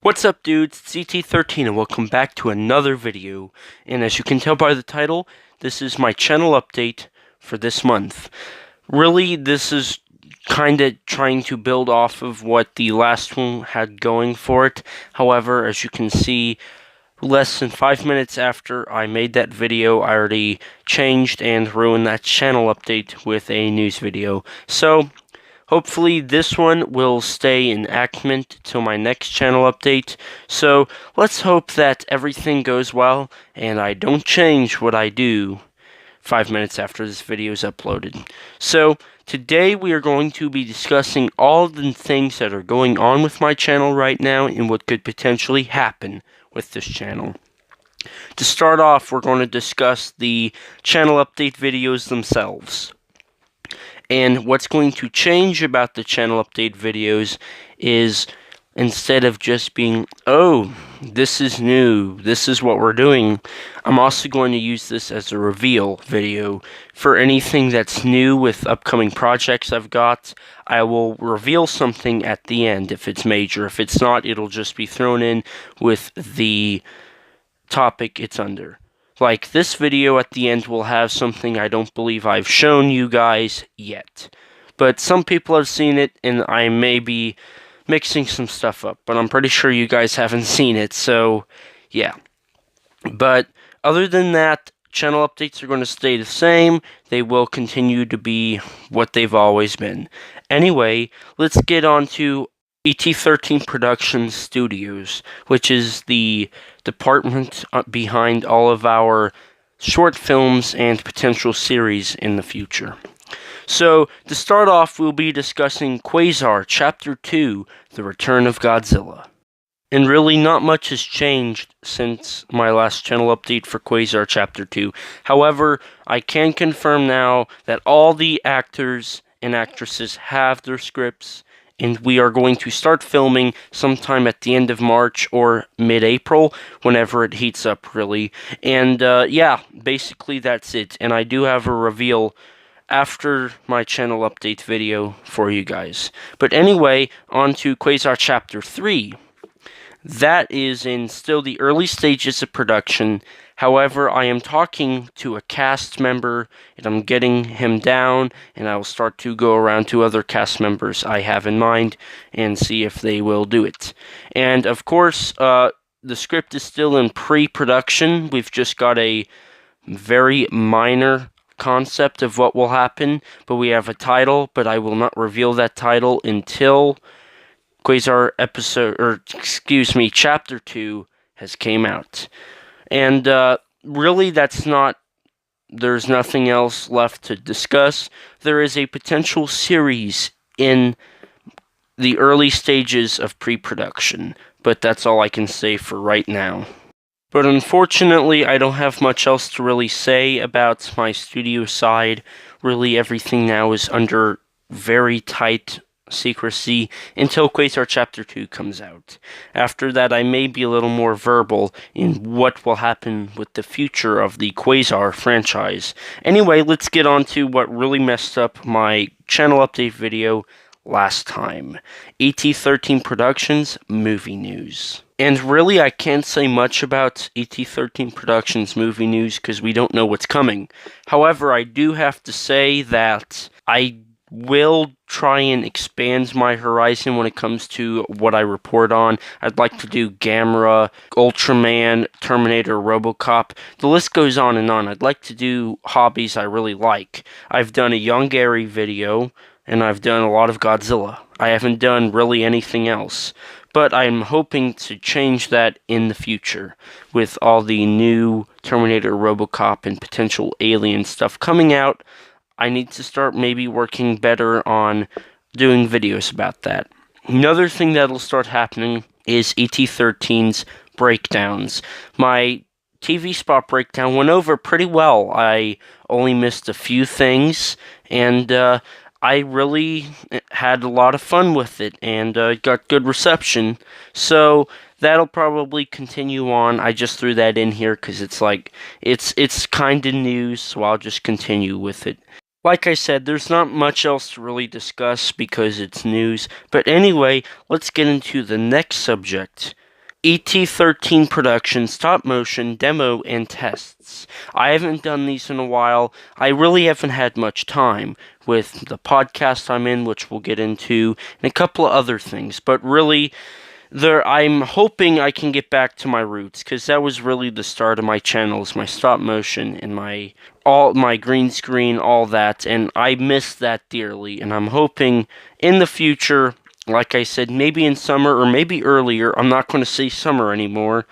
What's up, dudes? It's ET13 and welcome back to another video. And as you can tell by the title, this is my channel update for this month. Really, this is kinda trying to build off of what the last one had going for it. However, as you can see, less than 5 minutes after I made that video, I already changed and ruined that channel update with a news video. So, hopefully this one will stay enactment till my next channel update. So, let's hope that everything goes well and I don't change what I do 5 minutes after this video is uploaded. So, today we are going to be discussing all the things that are going on with my channel right now and what could potentially happen with this channel. To start off, we're going to discuss the channel update videos themselves. And what's going to change about the channel update videos is instead of just being, oh, this is new, this is what we're doing, I'm also going to use this as a reveal video. For anything that's new with upcoming projects I've got, I will reveal something at the end if it's major. If it's not, it'll just be thrown in with the topic it's under. Like, this video at the end will have something I don't believe I've shown you guys yet. But some people have seen it, and I may be mixing some stuff up. But I'm pretty sure you guys haven't seen it, so yeah. But other than that, channel updates are going to stay the same. They will continue to be what they've always been. Anyway, let's get on to ET13 Productions Studios, which is the department behind all of our short films and potential series in the future. So, to start off, we'll be discussing Quasar Chapter 2, The Return of Godzilla. And really, not much has changed since my last channel update for Quasar Chapter 2. However, I can confirm now that all the actors and actresses have their scripts, and we are going to start filming sometime at the end of March or mid-April, whenever it heats up, really. And, yeah, basically that's it. And I do have a reveal after my channel update video for you guys. But anyway, on to Quasar Chapter 3. That is in still the early stages of production. However, I am talking to a cast member, and I'm getting him down, and I will start to go around to other cast members I have in mind, and see if they will do it. And, of course, the script is still in pre-production. We've just got a very minor concept of what will happen, but we have a title, but I will not reveal that title until Quasar Chapter 2 has came out. And, really, there's nothing else left to discuss. There is a potential series in the early stages of pre-production, but that's all I can say for right now. But unfortunately, I don't have much else to really say about my studio side. Really, everything now is under very tight secrecy until Quasar Chapter 2 comes out. After that, I may be a little more verbal in what will happen with the future of the Quasar franchise. Anyway, let's get on to what really messed up my channel update video last time. ET13 Productions movie news. And really, I can't say much about ET13 Productions movie news because we don't know what's coming. However, I do have to say that I will try and expand my horizon when it comes to what I report on. I'd like to do Gamera, Ultraman, Terminator, RoboCop. The list goes on and on. I'd like to do hobbies I really like. I've done a Young Gary video, and I've done a lot of Godzilla. I haven't done really anything else. But I'm hoping to change that in the future with all the new Terminator, RoboCop, and potential Alien stuff coming out. I need to start maybe working better on doing videos about that. Another thing that'll start happening is ET13's breakdowns. My TV spot breakdown went over pretty well. I only missed a few things, and I really had a lot of fun with it, and got good reception. So that'll probably continue on. I just threw that in here because it's like, it's kind of news, so I'll just continue with it. Like I said, there's not much else to really discuss because it's news. But anyway, let's get into the next subject. ET13 production, stop motion, demo, and tests. I haven't done these in a while. I really haven't had much time with the podcast I'm in, which we'll get into, and a couple of other things. But really, I'm hoping I can get back to my roots, because that was really the start of my channels, my stop motion and my green screen, all that, and I miss that dearly, and I'm hoping in the future, like I said, maybe in summer or maybe earlier, I'm not going to say summer anymore,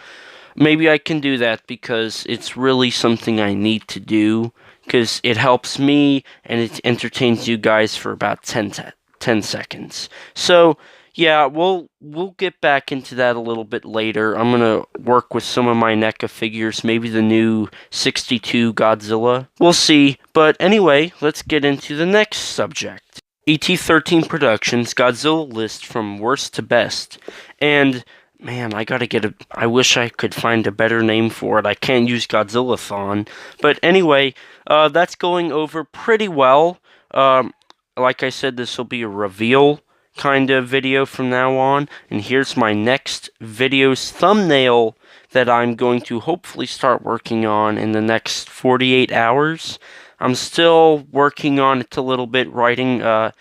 maybe I can do that because it's really something I need to do, because it helps me and it entertains you guys for about 10 seconds. So, yeah, we'll get back into that a little bit later. I'm going to work with some of my NECA figures, maybe the new 62 Godzilla. We'll see. But anyway, let's get into the next subject. ET13 Productions Godzilla list from worst to best. And man, I wish I could find a better name for it. I can't use Godzilla-thon. But anyway, that's going over pretty well. Like I said, this will be a reveal kind of video from now on. And here's my next video's thumbnail that I'm going to hopefully start working on in the next 48 hours. I'm still working on it a little bit, writing a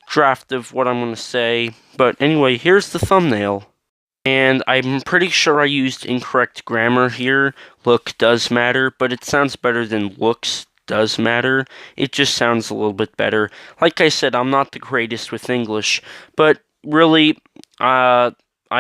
draft of what I'm going to say. But anyway, here's the thumbnail. And I'm pretty sure I used incorrect grammar here. Look does matter, but it sounds better than looks does matter. It just sounds a little bit better. Like I said, I'm not the greatest with English, but really, I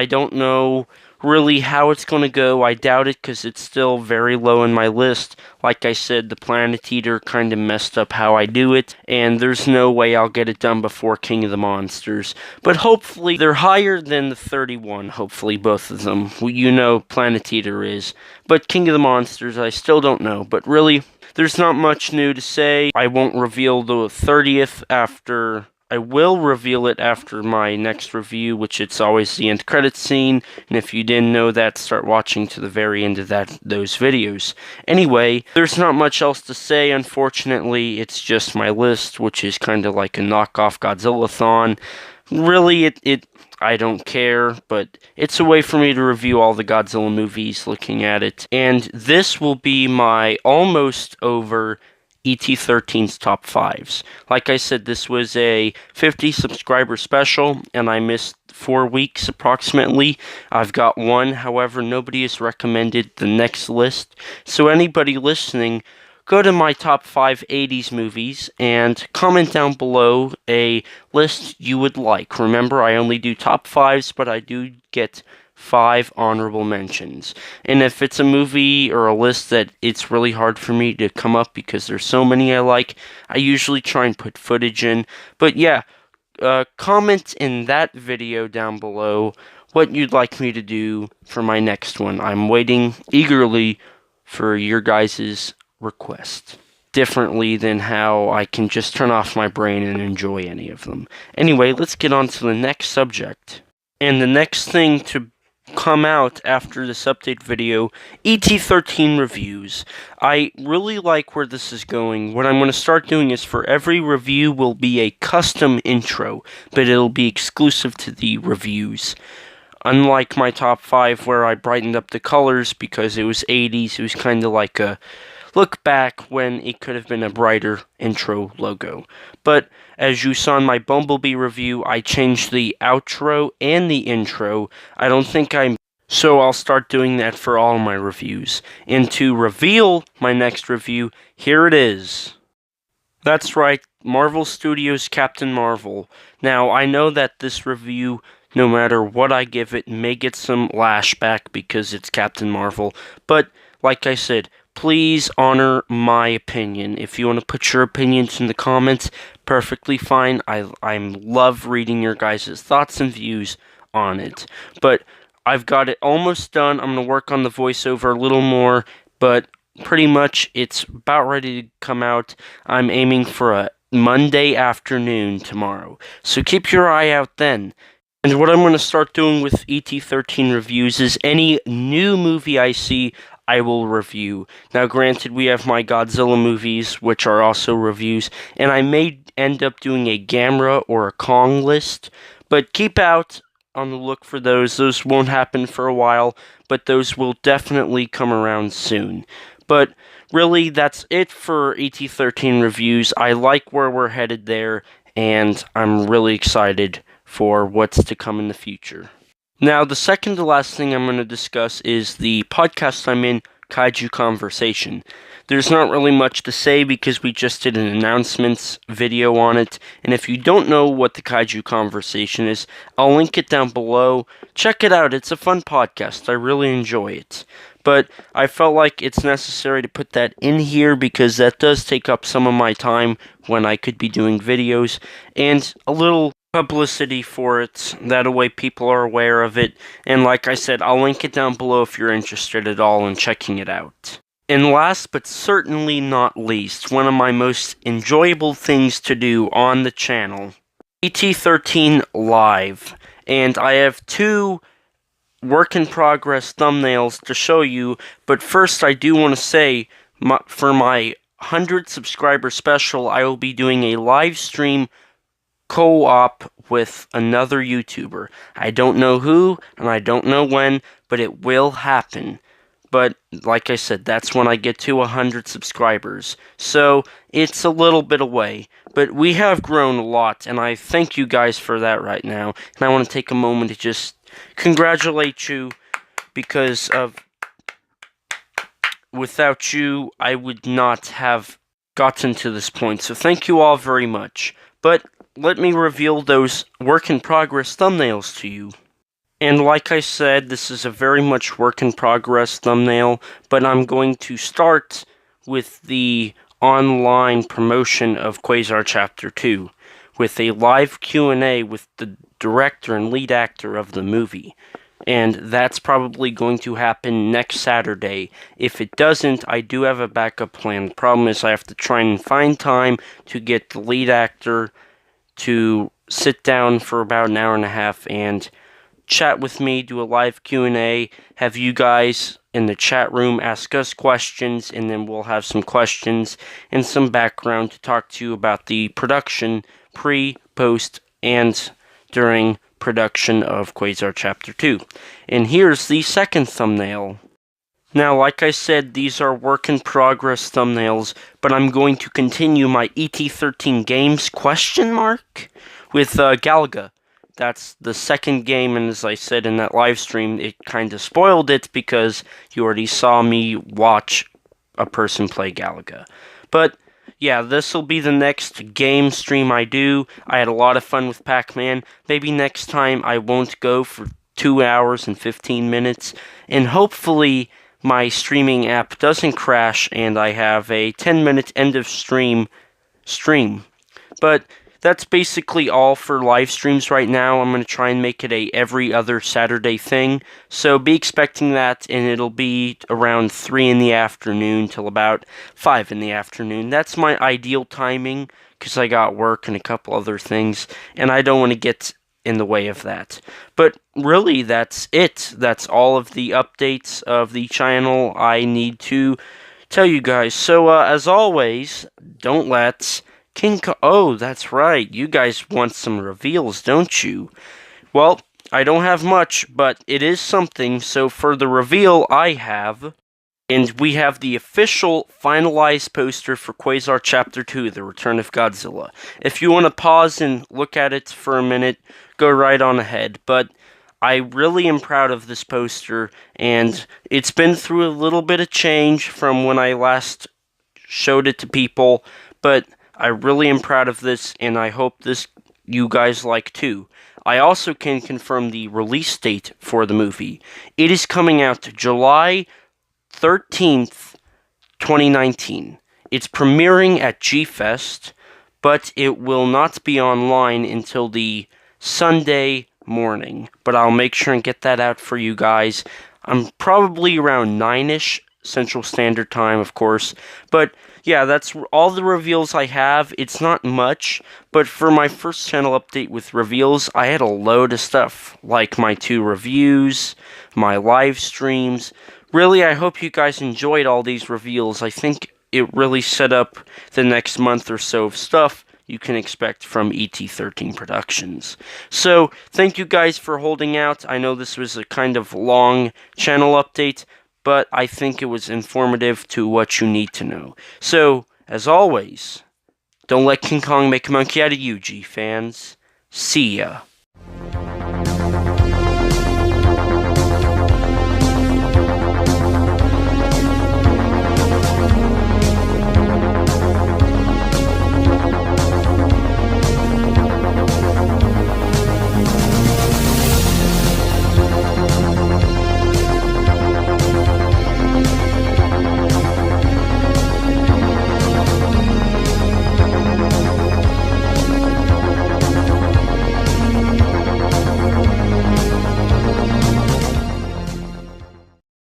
don't know really how it's going to go. I doubt it because it's still very low in my list. Like I said, the Planet Eater kind of messed up how I do it, and there's no way I'll get it done before King of the Monsters. But hopefully, they're higher than the 31, hopefully, both of them. You know Planet Eater is. But King of the Monsters, I still don't know. But really, there's not much new to say. I won't reveal the 30th after... I will reveal it after my next review, which it's always the end credits scene, and if you didn't know that, start watching to the very end of those videos. Anyway, there's not much else to say, unfortunately. It's just my list, which is kind of like a knockoff Godzilla-thon. Really, I don't care, but it's a way for me to review all the Godzilla movies looking at it. And this will be my almost over ET13's top 5s. Like I said, this was a 50 subscriber special, and I missed 4 weeks approximately. I've got one, however, nobody has recommended the next list. So anybody listening, go to my top 5 80s movies and comment down below a list you would like. Remember, I only do top 5s, but I do get 5 honorable mentions. And if it's a movie or a list that it's really hard for me to come up because there's so many I like, I usually try and put footage in. But yeah, comment in that video down below what you'd like me to do for my next one. I'm waiting eagerly for your guys' request. Differently than how I can just turn off my brain and enjoy any of them. Anyway, let's get on to the next subject. And the next thing to come out after this update video, ET13 reviews. I really like where this is going. What I'm going to start doing is for every review will be a custom intro, but it'll be exclusive to the reviews. Unlike my top 5 where I brightened up the colors because it was 80s, it was kind of like a look back when it could have been a brighter intro logo. But as you saw in my Bumblebee review, I changed the outro and the intro. So I'll start doing that for all my reviews. And to reveal my next review, here it is. That's right, Marvel Studios' Captain Marvel. Now, I know that this review, no matter what I give it, may get some lashback because it's Captain Marvel. But, like I said, please honor my opinion. If you want to put your opinions in the comments, perfectly fine. I love reading your guys' thoughts and views on it. But I've got it almost done. I'm going to work on the voiceover a little more, but pretty much it's about ready to come out. I'm aiming for a Monday afternoon tomorrow. So keep your eye out then. And what I'm going to start doing with ET13 reviews is any new movie I see, I will review. Now, granted, we have my Godzilla movies, which are also reviews, and I may end up doing a Gamera or a Kong list, but keep out on the look for those. Those won't happen for a while, but those will definitely come around soon. But really, that's it for ET13 reviews. I like where we're headed there, and I'm really excited for what's to come in the future. Now, the second to last thing I'm going to discuss is the podcast I'm in, Kaiju Conversation. There's not really much to say because we just did an announcements video on it, and if you don't know what the Kaiju Conversation is, I'll link it down below. Check it out, it's a fun podcast, I really enjoy it. But I felt like it's necessary to put that in here because that does take up some of my time when I could be doing videos, and a little publicity for it, that way people are aware of it, and like I said, I'll link it down below if you're interested at all in checking it out. And last but certainly not least, one of my most enjoyable things to do on the channel, ET13 Live, and I have two work-in-progress thumbnails to show you, but first I do want to say, for my 100 subscriber special, I will be doing a live stream co-op with another YouTuber. I don't know who, and I don't know when, but it will happen. But, like I said, that's when I get to 100 subscribers. So, it's a little bit away. But we have grown a lot, and I thank you guys for that right now. And I want to take a moment to just congratulate you, because without you, I would not have gotten to this point. So, thank you all very much. But let me reveal those work-in-progress thumbnails to you. And like I said, this is a very much work-in-progress thumbnail, but I'm going to start with the online promotion of Quasar Chapter 2, with a live Q&A with the director and lead actor of the movie. And that's probably going to happen next Saturday. If it doesn't, I do have a backup plan. The problem is I have to try and find time to get the lead actor to sit down for about an hour and a half and chat with me, do a live Q&A, have you guys in the chat room ask us questions, and then we'll have some questions and some background to talk to you about the production, pre, post, and during production of Quasar Chapter 2. And here's the second thumbnail. Now, like I said, these are work-in-progress thumbnails, but I'm going to continue my ET13 games question mark with Galaga. That's the second game, and as I said in that live stream, it kind of spoiled it because you already saw me watch a person play Galaga. But yeah, this will be the next game stream I do. I had a lot of fun with Pac-Man. Maybe next time I won't go for 2 hours and 15 minutes, and hopefully my streaming app doesn't crash and I have a 10-minute end of stream. But that's basically all for live streams right now. I'm going to try and make it a every other Saturday thing. So be expecting that, and it'll be around 3 in the afternoon till about 5 in the afternoon. That's my ideal timing because I got work and a couple other things, and I don't want to get in the way of that. But really, that's it. That's all of the updates of the channel I need to tell you guys. So, as always, don't let oh, that's right. You guys want some reveals, don't you? Well, I don't have much, but it is something. So for the reveal, I have, and we have the official finalized poster for Quasar Chapter 2, The Return of Godzilla. If you want to pause and look at it for a minute, go right on ahead. But I really am proud of this poster, and it's been through a little bit of change from when I last showed it to people, but I really am proud of this, and I hope you guys like too. I also can confirm the release date for the movie. It is coming out July 13th, 2019. It's premiering at G-Fest, but it will not be online until the Sunday morning. But I'll make sure and get that out for you guys. I'm probably around 9-ish Central Standard Time, of course. But yeah, that's all the reveals I have. It's not much, but for my first channel update with reveals, I had a load of stuff, like my 2 reviews, my live streams. Really, I hope you guys enjoyed all these reveals. I think it really set up the next month or so of stuff you can expect from ET13 Productions. So, thank you guys for holding out. I know this was a kind of long channel update, but I think it was informative to what you need to know. So, as always, don't let King Kong make a monkey out of you, G fans. See ya.